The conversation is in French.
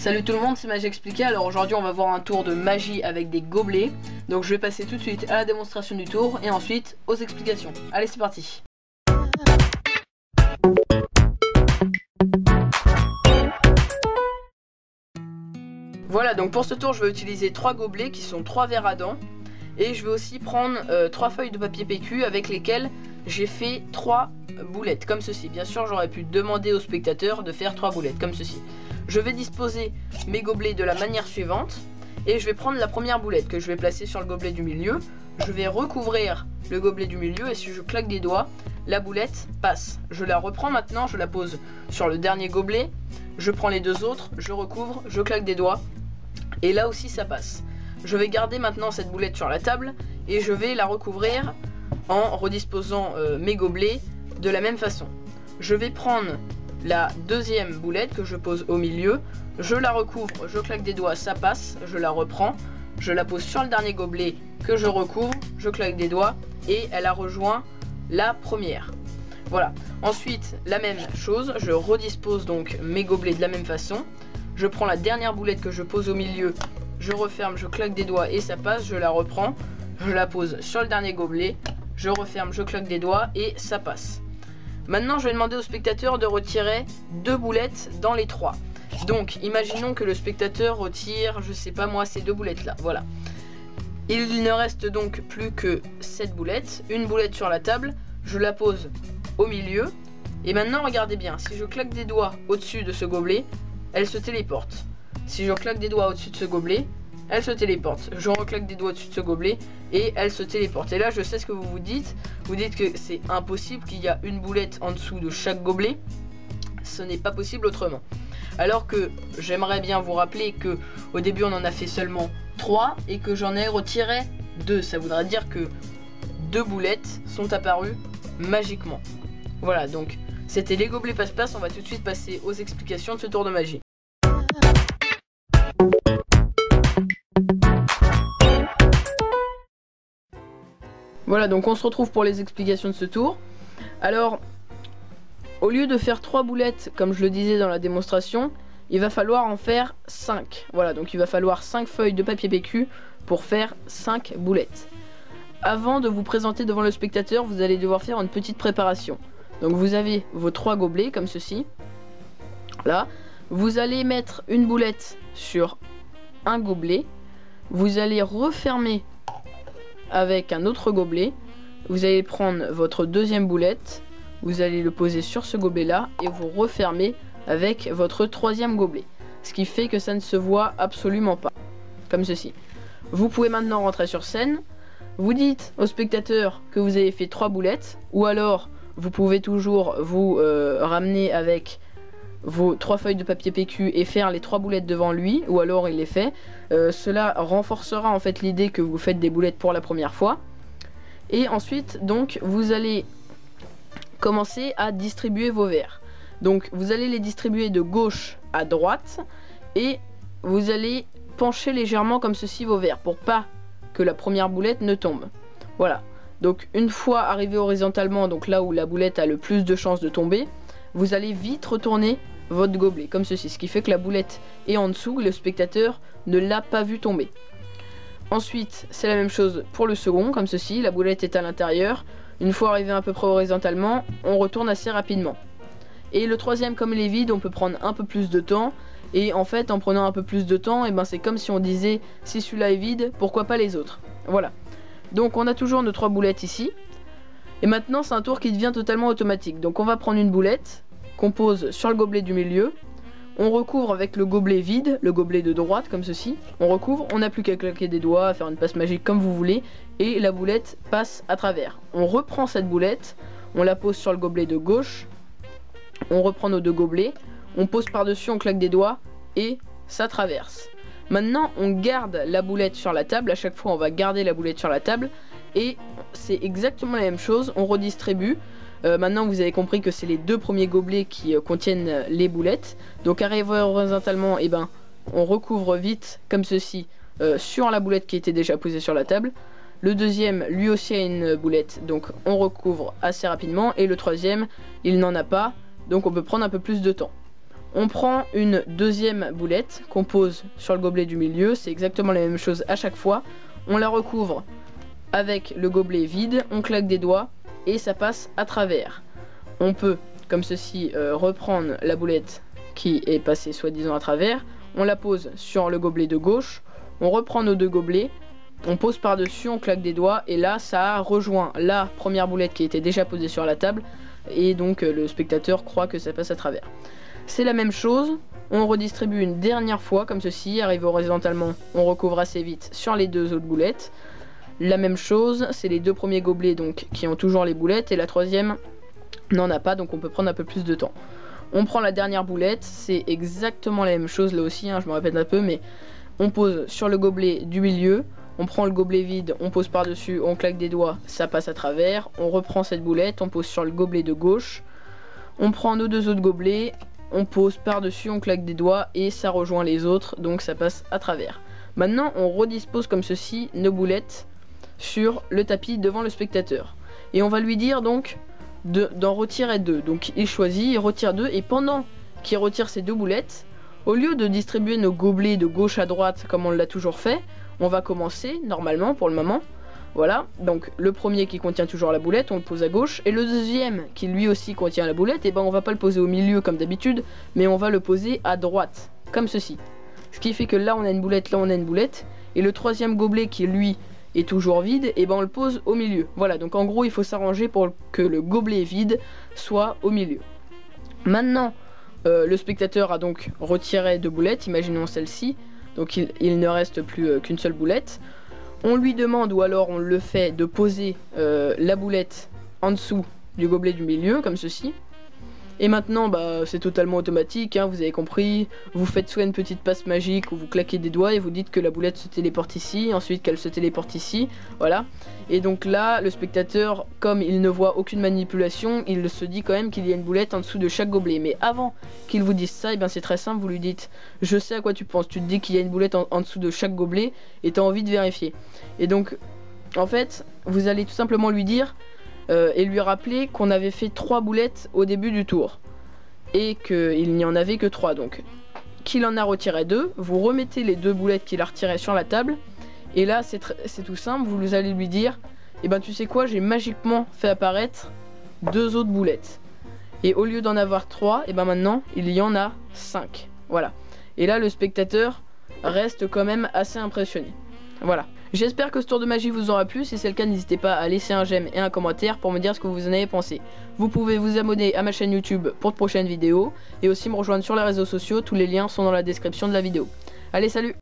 Salut tout le monde, c'est Magie Expliquée. Alors aujourd'hui on va voir un tour de magie avec des gobelets. Donc je vais passer tout de suite à la démonstration du tour et ensuite aux explications. Allez, c'est parti. Voilà, donc pour ce tour je vais utiliser 3 gobelets qui sont 3 verres à dents. Et je vais aussi prendre 3 feuilles de papier PQ avec lesquelles j'ai fait 3 boulettes comme ceci. Bien sûr j'aurais pu demander aux spectateurs de faire 3 boulettes comme ceci. Je vais disposer mes gobelets de la manière suivante. Et je vais prendre la première boulette que je vais placer sur le gobelet du milieu. Je vais recouvrir le gobelet du milieu et si je claque des doigts, la boulette passe. Je la reprends maintenant, je la pose sur le dernier gobelet. Je prends les deux autres, je recouvre, je claque des doigts. Et là aussi ça passe. Je vais garder maintenant cette boulette sur la table et je vais la recouvrir en redisposant mes gobelets de la même façon. Je vais prendre la deuxième boulette que je pose au milieu, je la recouvre, je claque des doigts, ça passe, je la reprends, je la pose sur le dernier gobelet que je recouvre, je claque des doigts et elle a rejoint la première. Voilà, ensuite la même chose, je redispose donc mes gobelets de la même façon, je prends la dernière boulette que je pose au milieu, je referme, je claque des doigts et ça passe, je la reprends, je la pose sur le dernier gobelet, je referme, je claque des doigts et ça passe. Maintenant je vais demander au spectateur de retirer 2 boulettes dans les 3. Donc imaginons que le spectateur retire, je sais pas moi, ces 2 boulettes là, voilà. Il ne reste donc plus que 7 boulettes, une boulette sur la table, je la pose au milieu. Et maintenant regardez bien, si je claque des doigts au-dessus de ce gobelet, elle se téléporte. Si je claque des doigts au-dessus de ce gobelet, elle se téléporte. Je reclaque des doigts au-dessus de ce gobelet et elle se téléporte. Et là je sais ce que vous vous dites que c'est impossible qu'il y a une boulette en dessous de chaque gobelet. Ce n'est pas possible autrement. Alors que j'aimerais bien vous rappeler que au début on en a fait seulement 3 et que j'en ai retiré 2. Ça voudrait dire que 2 boulettes sont apparues magiquement. Voilà, donc c'était les gobelets passe-passe. On va tout de suite passer aux explications de ce tour de magie. Voilà, donc on se retrouve pour les explications de ce tour. Alors, au lieu de faire 3 boulettes, comme je le disais dans la démonstration, il va falloir en faire 5. Voilà, donc il va falloir 5 feuilles de papier PQ pour faire 5 boulettes. Avant de vous présenter devant le spectateur, vous allez devoir faire une petite préparation. Donc vous avez vos 3 gobelets, comme ceci. Là, vous allez mettre une boulette sur un gobelet. Vous allez refermer avec un autre gobelet. Vous allez prendre votre deuxième boulette. Vous allez le poser sur ce gobelet là et vous refermez avec votre troisième gobelet. Ce qui fait que ça ne se voit absolument pas. Comme ceci. Vous pouvez maintenant rentrer sur scène. Vous dites au spectateur que vous avez fait 3 boulettes. Ou alors vous pouvez toujours vous ramener avec vos 3 feuilles de papier PQ et faire les 3 boulettes devant lui. Ou alors il les fait. Cela renforcera en fait l'idée que vous faites des boulettes pour la première fois. Et ensuite donc vous allez commencer à distribuer vos verres. Donc vous allez les distribuer de gauche à droite et vous allez pencher légèrement comme ceci vos verres pour pas que la première boulette ne tombe. Voilà. Donc une fois arrivé horizontalement, donc là où la boulette a le plus de chances de tomber, vous allez vite retourner votre gobelet comme ceci, ce qui fait que la boulette est en dessous, le spectateur ne l'a pas vu tomber. Ensuite c'est la même chose pour le second, comme ceci, la boulette est à l'intérieur. Une fois arrivé à peu près horizontalement, on retourne assez rapidement. Et le troisième, comme il est vide, on peut prendre un peu plus de temps. Et en fait, en prenant un peu plus de temps, et ben c'est comme si on disait, si celui-là est vide, pourquoi pas les autres. Voilà. Donc on a toujours nos 3 boulettes ici. Et maintenant, c'est un tour qui devient totalement automatique. Donc on va prendre une boulette qu'on pose sur le gobelet du milieu. On recouvre avec le gobelet vide, le gobelet de droite, comme ceci. On recouvre, on n'a plus qu'à claquer des doigts, à faire une passe magique comme vous voulez. Et la boulette passe à travers. On reprend cette boulette, on la pose sur le gobelet de gauche. On reprend nos 2 gobelets, on pose par-dessus, on claque des doigts et ça traverse. Maintenant, on garde la boulette sur la table. À chaque fois, on va garder la boulette sur la table. Et c'est exactement la même chose, on redistribue. Maintenant vous avez compris que c'est les 2 premiers gobelets qui contiennent les boulettes. Donc arrivé horizontalement, et ben, on recouvre vite comme ceci sur la boulette qui était déjà posée sur la table. Le deuxième lui aussi a une boulette, donc on recouvre assez rapidement. Et le troisième il n'en a pas, donc on peut prendre un peu plus de temps. On prend une deuxième boulette qu'on pose sur le gobelet du milieu, c'est exactement la même chose à chaque fois. On la recouvre avec le gobelet vide, on claque des doigts et ça passe à travers. On peut, comme ceci, reprendre la boulette qui est passée soi-disant à travers, on la pose sur le gobelet de gauche, on reprend nos deux gobelets, on pose par-dessus, on claque des doigts et là ça a rejoint la première boulette qui était déjà posée sur la table et donc le spectateur croit que ça passe à travers. C'est la même chose, on redistribue une dernière fois comme ceci, arrivé horizontalement, on recouvre assez vite sur les deux autres boulettes. La même chose, c'est les deux premiers gobelets donc qui ont toujours les boulettes et la troisième n'en a pas, donc on peut prendre un peu plus de temps. On prend la dernière boulette, c'est exactement la même chose là aussi, je me répète un peu, mais on pose sur le gobelet du milieu, on prend le gobelet vide, on pose par-dessus, on claque des doigts, ça passe à travers, on reprend cette boulette, on pose sur le gobelet de gauche, on prend nos deux autres gobelets, on pose par-dessus, on claque des doigts et ça rejoint les autres, donc ça passe à travers. Maintenant, on redispose comme ceci nos boulettes sur le tapis devant le spectateur. Et on va lui dire donc d'en retirer deux. Donc il choisit, il retire deux et pendant qu'il retire ces deux boulettes, au lieu de distribuer nos gobelets de gauche à droite comme on l'a toujours fait, on va commencer normalement pour le moment. Voilà, donc le premier qui contient toujours la boulette, on le pose à gauche, et le deuxième qui lui aussi contient la boulette, et ben on va pas le poser au milieu comme d'habitude, mais on va le poser à droite, comme ceci. Ce qui fait que là on a une boulette, là on a une boulette, et le troisième gobelet qui lui est toujours vide, et ben on le pose au milieu. Voilà, donc en gros il faut s'arranger pour que le gobelet vide soit au milieu. Maintenant, le spectateur a donc retiré deux boulettes, imaginons celle-ci, donc il ne reste plus qu'une seule boulette. On lui demande, ou alors on le fait, de poser la boulette en dessous du gobelet du milieu, comme ceci. Et maintenant, bah, c'est totalement automatique, vous avez compris. Vous faites soit une petite passe magique où vous claquez des doigts et vous dites que la boulette se téléporte ici, ensuite qu'elle se téléporte ici, voilà. Et donc là, le spectateur, comme il ne voit aucune manipulation, il se dit quand même qu'il y a une boulette en dessous de chaque gobelet. Mais avant qu'il vous dise ça, et bien c'est très simple, vous lui dites « Je sais à quoi tu penses », tu te dis qu'il y a une boulette en dessous de chaque gobelet et tu as envie de vérifier. Et donc, en fait, vous allez tout simplement lui dire... et lui rappeler qu'on avait fait 3 boulettes au début du tour et qu'il n'y en avait que 3, donc qu'il en a retiré 2, vous remettez les 2 boulettes qu'il a retirées sur la table et là c'est tout simple, vous allez lui dire et ben tu sais quoi, j'ai magiquement fait apparaître 2 autres boulettes et au lieu d'en avoir 3, et ben maintenant il y en a 5, voilà. Et là le spectateur reste quand même assez impressionné, voilà. J'espère que ce tour de magie vous aura plu, si c'est le cas n'hésitez pas à laisser un j'aime et un commentaire pour me dire ce que vous en avez pensé. Vous pouvez vous abonner à ma chaîne YouTube pour de prochaines vidéos et aussi me rejoindre sur les réseaux sociaux, tous les liens sont dans la description de la vidéo. Allez, salut!